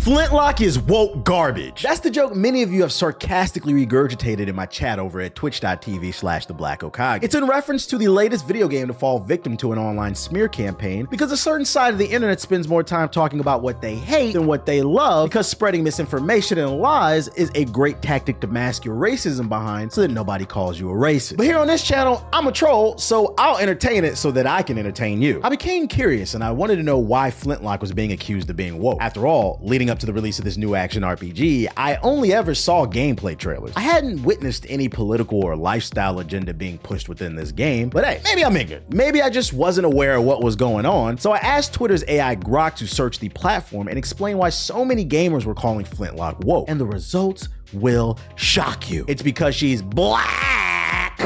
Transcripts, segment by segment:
Flintlock is woke garbage. That's the joke many of you have sarcastically regurgitated in my chat over at twitch.tv/the Black Hokage. It's in reference to the latest video game to fall victim to an online smear campaign because a certain side of the internet spends more time talking about what they hate than what they love, because spreading misinformation and lies is a great tactic to mask your racism behind so that nobody calls you a racist. But here on this channel, I'm a troll, so I'll entertain it so that I can entertain you. I became curious and I wanted to know why Flintlock was being accused of being woke. After all, leading up to the release of this new action RPG, I only ever saw gameplay trailers. I hadn't witnessed any political or lifestyle agenda being pushed within this game, but hey, maybe I'm ignorant. Maybe I just wasn't aware of what was going on, so I asked Twitter's AI Grok to search the platform and explain why so many gamers were calling Flintlock woke, and the results will shock you. It's because she's black!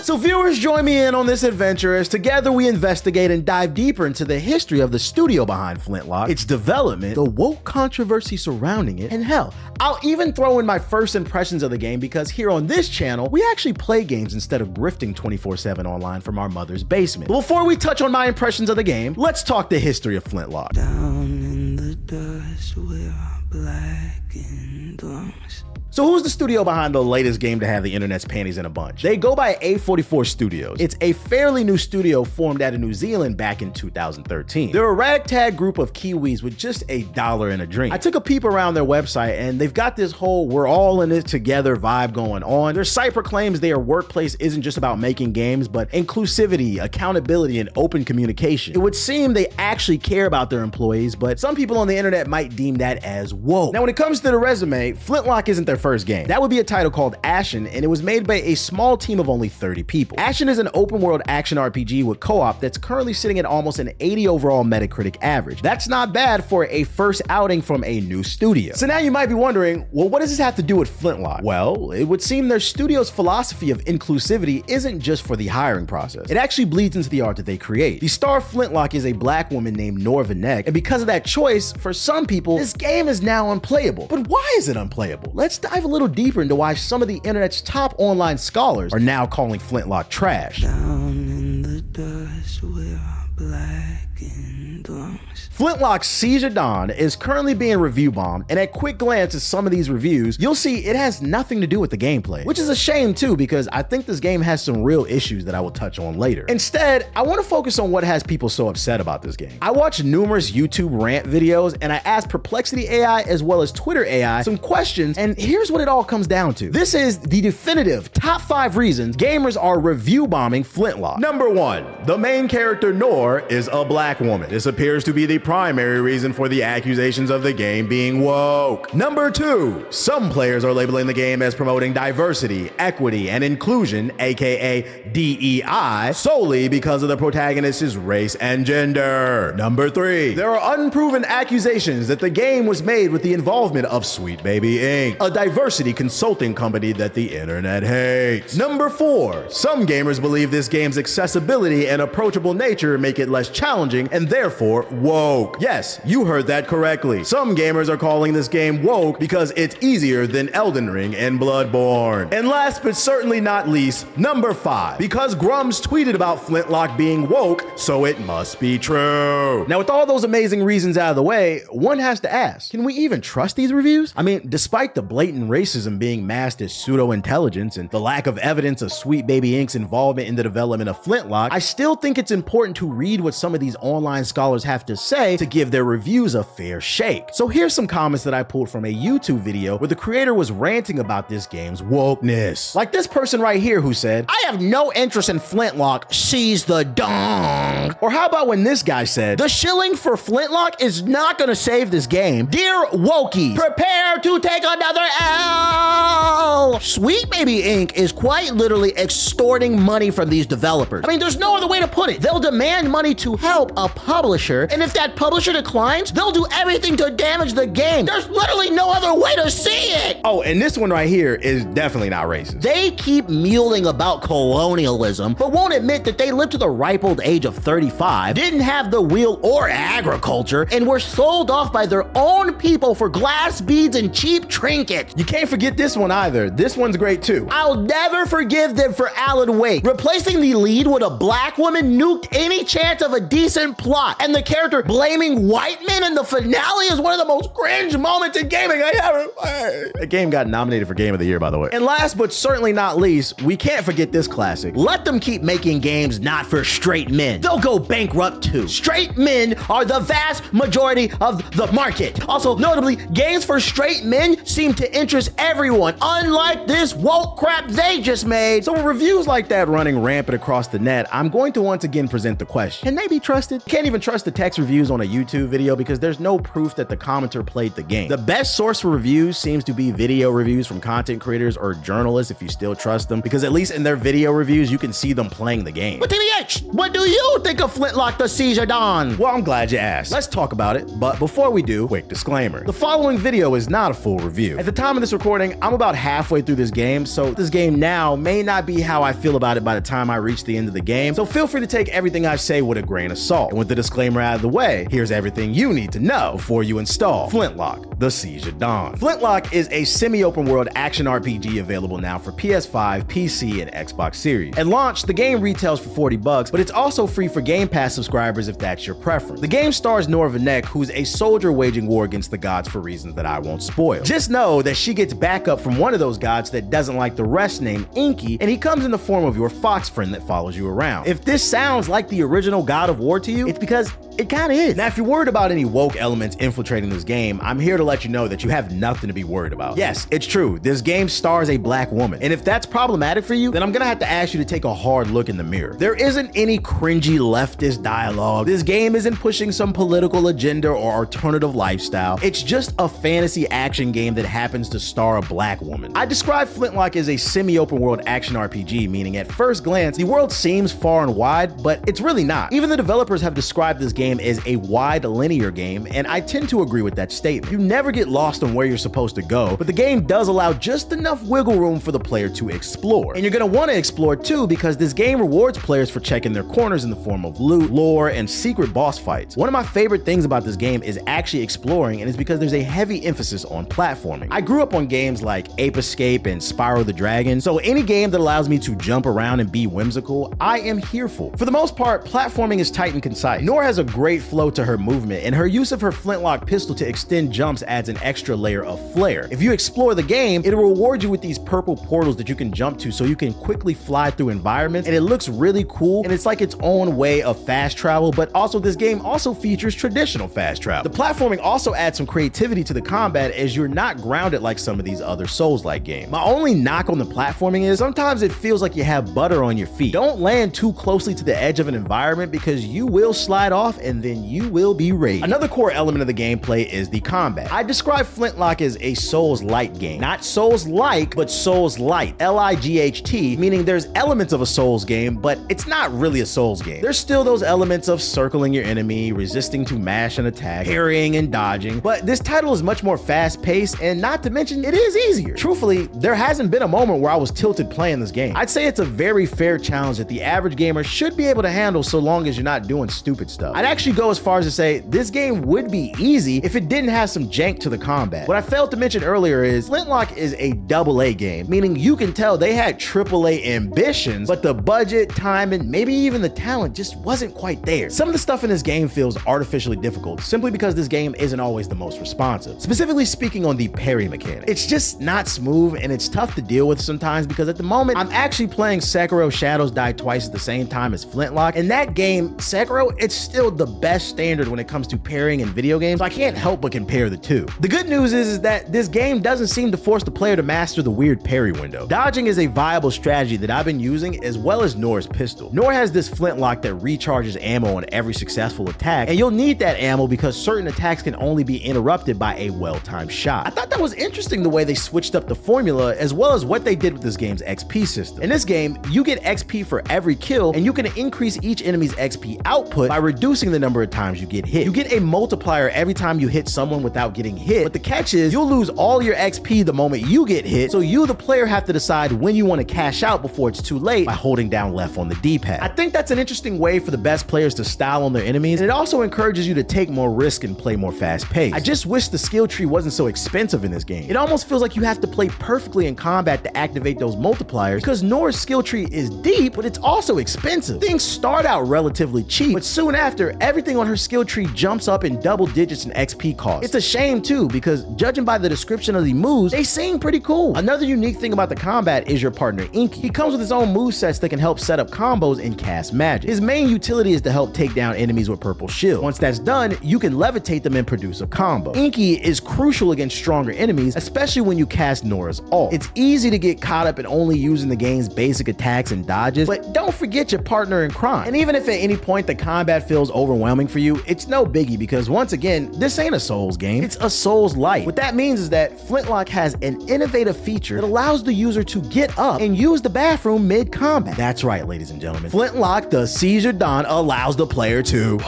So viewers, join me in on this adventure as together we investigate and dive deeper into the history of the studio behind Flintlock, its development, the woke controversy surrounding it, and hell, I'll even throw in my first impressions of the game, because here on this channel, we actually play games instead of grifting 24/7 online from our mother's basement. But before we touch on my impressions of the game, let's talk the history of Flintlock. Down in the dust where black and lungs. So who's the studio behind the latest game to have the internet's panties in a bunch? They go by A44 Studios. It's a fairly new studio formed out of New Zealand back in 2013. They're a ragtag group of Kiwis with just $1 and a drink. I took a peep around their website and they've got this whole we're all in it together vibe going on. Their site proclaims their workplace isn't just about making games, but inclusivity, accountability, and open communication. It would seem they actually care about their employees, but some people on the internet might deem that as woke. Now when it comes to the resume, Flintlock isn't their first game. That would be a title called Ashen, and it was made by a small team of only 30 people. Ashen is an open world action RPG with co-op that's currently sitting at almost an 80 overall Metacritic average. That's not bad for a first outing from a new studio. So now you might be wondering, well, what does this have to do with Flintlock? Well, it would seem their studio's philosophy of inclusivity isn't just for the hiring process. It actually bleeds into the art that they create. The star of Flintlock is a black woman named Nora Vanek, and because of that choice, for some people, this game is now unplayable. But why is it unplayable? Let's dive a little deeper into why some of the internet's top online scholars are now calling Flintlock trash. Down in the dust where black and lungs. Flintlock Siege of Dawn is currently being review bombed, and at quick glance at some of these reviews, you'll see it has nothing to do with the gameplay, which is a shame too, because I think this game has some real issues that I will touch on later. Instead, I want to focus on what has people so upset about this game. I watched numerous YouTube rant videos, and I asked Perplexity AI as well as Twitter AI some questions, and here's what it all comes down to. This is the definitive top 5 reasons gamers are review bombing Flintlock. Number 1, the main character Nor is a black woman. This appears to be the primary reason for the accusations of the game being woke. Number 2, some players are labeling the game as promoting diversity, equity, and inclusion, aka DEI, solely because of the protagonist's race and gender. Number 3, there are unproven accusations that the game was made with the involvement of Sweet Baby Inc., a diversity consulting company that the internet hates. Number 4, some gamers believe this game's accessibility and approachable nature make it less challenging and therefore woke. Yes, you heard that correctly. Some gamers are calling this game woke because it's easier than Elden Ring and Bloodborne. And last but certainly not least, number 5, because Grums tweeted about Flintlock being woke, so it must be true. Now with all those amazing reasons out of the way, one has to ask, can we even trust these reviews? I mean, despite the blatant racism being masked as pseudo-intelligence and the lack of evidence of Sweet Baby Inc.'s involvement in the development of Flintlock, I still think it's important to read what some of these online scholars have to say to give their reviews a fair shake. So here's some comments that I pulled from a YouTube video where the creator was ranting about this game's wokeness. Like this person right here who said, "I have no interest in Flintlock, seize the dong." Or how about when this guy said, "The shilling for Flintlock is not gonna save this game. Dear Wokies, prepare to take another L." Sweet Baby Inc. is quite literally extorting money from these developers. I mean, there's no other way to put it. They'll demand money to help a publisher, and if that publisher declines, they'll do everything to damage the game. There's literally no other way to see it. Oh, and this one right here is definitely not racist. They keep mewling about colonialism, but won't admit that they lived to the ripe old age of 35, didn't have the wheel or agriculture, and were sold off by their own people for glass beads and cheap trinkets. You can't forget this one either. This one's great too. I'll never forgive them for Alan Wake. Replacing the lead with a black woman nuked any chance of a decent consistent plot, and the character blaming white men in the finale is one of the most cringe moments in gaming I ever played. The game got nominated for Game of the Year, by the way. And last but certainly not least, we can't forget this classic. Let them keep making games not for straight men. They'll go bankrupt too. Straight men are the vast majority of the market. Also, notably, games for straight men seem to interest everyone, unlike this woke crap they just made. So with reviews like that running rampant across the net, I'm going to once again present the question. Can they be trusted? Can't even trust the text reviews on a YouTube video because there's no proof that the commenter played the game. The best source for reviews seems to be video reviews from content creators or journalists if you still trust them, because at least in their video reviews, you can see them playing the game. But TBH, what do you think of Flintlock the Siege of Dawn? Well, I'm glad you asked. Let's talk about it, but before we do, quick disclaimer. The following video is not a full review. At the time of this recording, I'm about halfway through this game, so this game now may not be how I feel about it by the time I reach the end of the game, so feel free to take everything I say with a grain of salt. And with the disclaimer out of the way, here's everything you need to know before you install Flintlock the Siege of Dawn. Flintlock is a semi-open world action RPG available now for PS5, PC, and Xbox Series. At launch, the game retails for $40, but it's also free for Game Pass subscribers if that's your preference. The game stars Nora Vanek, who's a soldier waging war against the gods for reasons that I won't spoil. Just know that she gets backup from one of those gods that doesn't like the rest, named Inky, and he comes in the form of your fox friend that follows you around. If this sounds like the original God of War to you, it's because it kinda is. Now, if you're worried about any woke elements infiltrating this game, I'm here to let you know that you have nothing to be worried about. Yes, it's true, this game stars a black woman, and if that's problematic for you, then I'm gonna have to ask you to take a hard look in the mirror. There isn't any cringy leftist dialogue. This game isn't pushing some political agenda or alternative lifestyle. It's just a fantasy action game that happens to star a black woman. I describe Flintlock as a semi-open world action RPG, meaning at first glance, the world seems far and wide, but it's really not. Even the developers have described this game as a wide linear game, and I tend to agree with that statement. You never get lost on where you're supposed to go, but the game does allow just enough wiggle room for the player to explore. And you're gonna wanna explore too, because this game rewards players for checking their corners in the form of loot, lore, and secret boss fights. One of my favorite things about this game is actually exploring, and it's because there's a heavy emphasis on platforming. I grew up on games like Ape Escape and Spyro the Dragon, so any game that allows me to jump around and be whimsical, I am here for. For the most part, platforming is tight and concise. Nora has a great flow to her movement, and her use of her flintlock pistol to extend jumps adds an extra layer of flair. If you explore the game, it'll reward you with these purple portals that you can jump to so you can quickly fly through environments, and it looks really cool, and it's like its own way of fast travel, but also this game also features traditional fast travel. The platforming also adds some creativity to the combat, as you're not grounded like some of these other Souls-like games. My only knock on the platforming is sometimes it feels like you have butter on your feet. Don't land too closely to the edge of an environment because you will slide off and then you will be raised. Another core element of the gameplay is the combat. I describe Flintlock as a Souls-light game. Not Souls-like, but Souls-light. L-I-G-H-T, meaning there's elements of a Souls game, but it's not really a Souls game. There's still those elements of circling your enemy, resisting to mash and attack, parrying and dodging, but this title is much more fast-paced, and not to mention, it is easier. Truthfully, there hasn't been a moment where I was tilted playing this game. I'd say it's a very fair challenge that the average gamer should be able to handle so long as you're not doing stupid stuff. I'd actually go as far as to say this game would be easy if it didn't have some jank to the combat. What I failed to mention earlier is Flintlock is a AA game, meaning you can tell they had AAA ambitions, but the budget, time, and maybe even the talent just wasn't quite there. Some of the stuff in this game feels artificially difficult simply because this game isn't always the most responsive. Specifically speaking on the parry mechanic. It's just not smooth and it's tough to deal with sometimes because at the moment I'm actually playing Sekiro Shadows Die Twice at the same time as Flintlock, and that game, Sekiro, it's still the best standard when it comes to parrying in video games, so I can't help but compare the two. The good news is that this game doesn't seem to force the player to master the weird parry window. Dodging is a viable strategy that I've been using, as well as Nora's pistol. Nora has this flintlock that recharges ammo on every successful attack, and you'll need that ammo because certain attacks can only be interrupted by a well-timed shot. I thought that was interesting the way they switched up the formula, as well as what they did with this game's XP system. In this game, you get XP for every kill, and you can increase each enemy's XP output by reducing the number of times you get hit. You get a multiplier every time you hit someone without getting hit, but the catch is you'll lose all your XP the moment you get hit, so you, the player, have to decide when you want to cash out before it's too late by holding down left on the D-pad. I think that's an interesting way for the best players to style on their enemies, and it also encourages you to take more risk and play more fast-paced. I just wish the skill tree wasn't so expensive in this game. It almost feels like you have to play perfectly in combat to activate those multipliers, because Nora's skill tree is deep, but it's also expensive. Things start out relatively cheap, cheap, but soon after, everything on her skill tree jumps up in double digits in XP cost. It's a shame too, because judging by the description of the moves, they seem pretty cool. Another unique thing about the combat is your partner Inky. He comes with his own movesets that can help set up combos and cast magic. His main utility is to help take down enemies with purple shield. Once that's done, you can levitate them and produce a combo. Inky is crucial against stronger enemies, especially when you cast Nora's ult. It's easy to get caught up in only using the game's basic attacks and dodges, but don't forget your partner in crime. And even if at any point the combat feels overwhelming for you, it's no biggie, because once again, this ain't a Souls game, it's a Souls light. What that means is that Flintlock has an innovative feature that allows the user to get up and use the bathroom mid-combat. That's right, ladies and gentlemen. Flintlock, the Seizure Dawn, allows the player to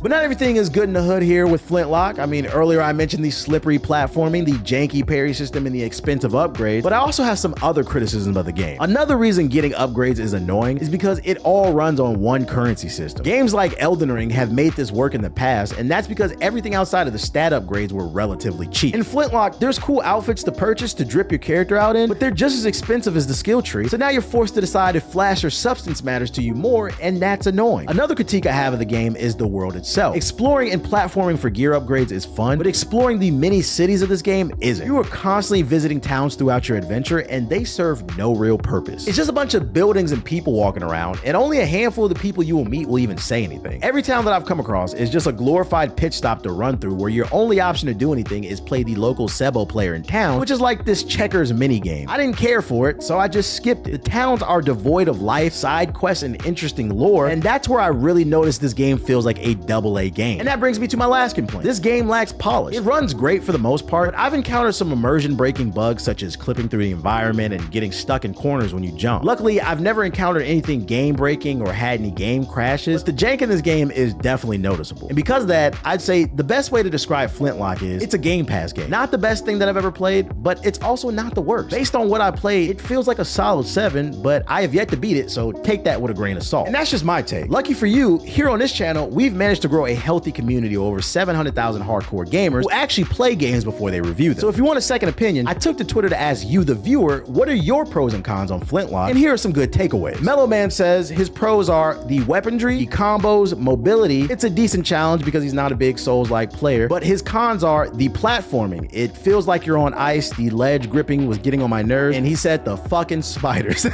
but not everything is good in the hood here with Flintlock. I mean, earlier I mentioned the slippery platforming, the janky parry system, and the expensive upgrades, but I also have some other criticisms of the game. Another reason getting upgrades is annoying is because it all runs on one currency system. Games like Elden Ring have made this work in the past, and that's because everything outside of the stat upgrades were relatively cheap. In Flintlock, there's cool outfits to purchase to drip your character out in, but they're just as expensive as the skill tree, so now you're forced to decide if flash or substance matters to you more, and that's annoying. Another critique I have of the game is the world itself. Exploring and platforming for gear upgrades is fun, but exploring the many cities of this game isn't. You are constantly visiting towns throughout your adventure, and they serve no real purpose. It's just a bunch of buildings and people walking around, and only a handful of the people you will meet will even say anything. Every town that I've come across is just a glorified pit stop to run through, where your only option to do anything is play the local Sebo player in town, which is like this checkers mini game. I didn't care for it, so I just skipped it. The towns are devoid of life, side quests, and interesting lore, and that's where I really noticed this game feels like a AA game. And that brings me to my last complaint. This game lacks polish. It runs great for the most part, but I've encountered some immersion breaking bugs, such as clipping through the environment and getting stuck in corners when you jump. Luckily, I've never encountered anything game breaking or had any game crashes, but the jank in this game is definitely noticeable. And because of that, I'd say the best way to describe Flintlock is it's a Game Pass game. Not the best thing that I've ever played, but it's also not the worst. Based on what I played, it feels like a solid 7, but I have yet to beat it, so take that with a grain of salt. And that's just my take. Lucky for you, here on this channel, we've managed to grow a healthy community of over 700,000 hardcore gamers who actually play games before they review them. So if you want a second opinion, I took to Twitter to ask you, the viewer, what are your pros and cons on Flintlock? And here are some good takeaways. Mellow Man says his pros are the weaponry, the combos, mobility. It's a decent challenge because he's not a big Souls-like player, but his cons are the platforming. It feels like you're on ice, the ledge gripping was getting on my nerves, and he said the fucking spiders.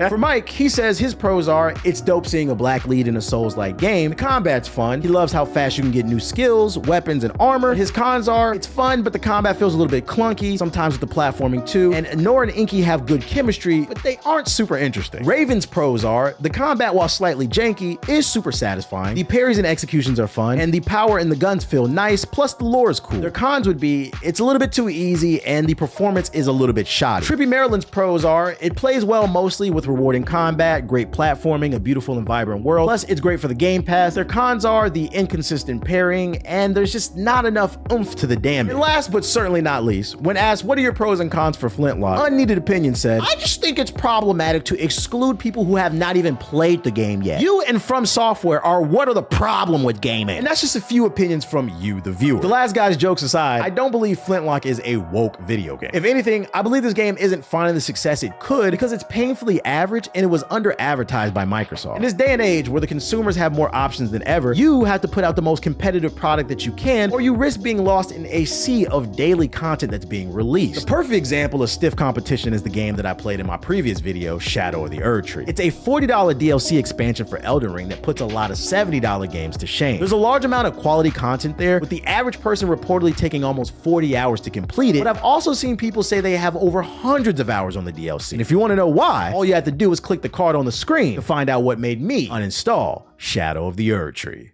For Mike, he says his pros are it's dope seeing a black lead in a Souls-like game. The combat's fun. He loves how fast you can get new skills, weapons, and armor. His cons are it's fun, but the combat feels a little bit clunky, sometimes with the platforming too, and Nora and Inky have good chemistry, but they aren't super interesting. Raven's pros are the combat, while slightly janky, is super satisfying, the parries and executions are fun, and the power in the guns feel nice, plus the lore is cool. Their cons would be it's a little bit too easy, and the performance is a little bit shoddy. Trippy Maryland's pros are it plays well mostly with rewarding combat, great platforming, a beautiful and vibrant world, plus it's great for the Game Pass. Their cons are the inconsistent parrying, and there's just not enough oomph to the damage. And last but certainly not least, when asked what are your pros and cons for Flintlock, Unneeded Opinion said, I just think it's problematic to exclude people who have not even played the game yet. You and From Software are what are the problem with gaming? And that's just a few opinions from you, the viewer. The last guy's jokes aside, I don't believe Flintlock is a woke video game. If anything, I believe this game isn't finding the success it could because it's painfully average and it was under-advertised by Microsoft. In this day and age where the consumers have more options than ever, you have to put out the most competitive product that you can, or you risk being lost in a sea of daily content that's being released. The perfect example of stiff competition is the game that I played in my previous video, Shadow of the Erdtree. It's a $40 DLC expansion for Elden Ring that puts a lot of $70 games to shame. There's a large amount of quality content there, with the average person reportedly taking almost 40 hours to complete it, but I've also seen people say they have over hundreds of hours on the DLC. And if you want to know why, all you have to do is click the card on the screen to find out what made me uninstall Shadow of the Erdtree.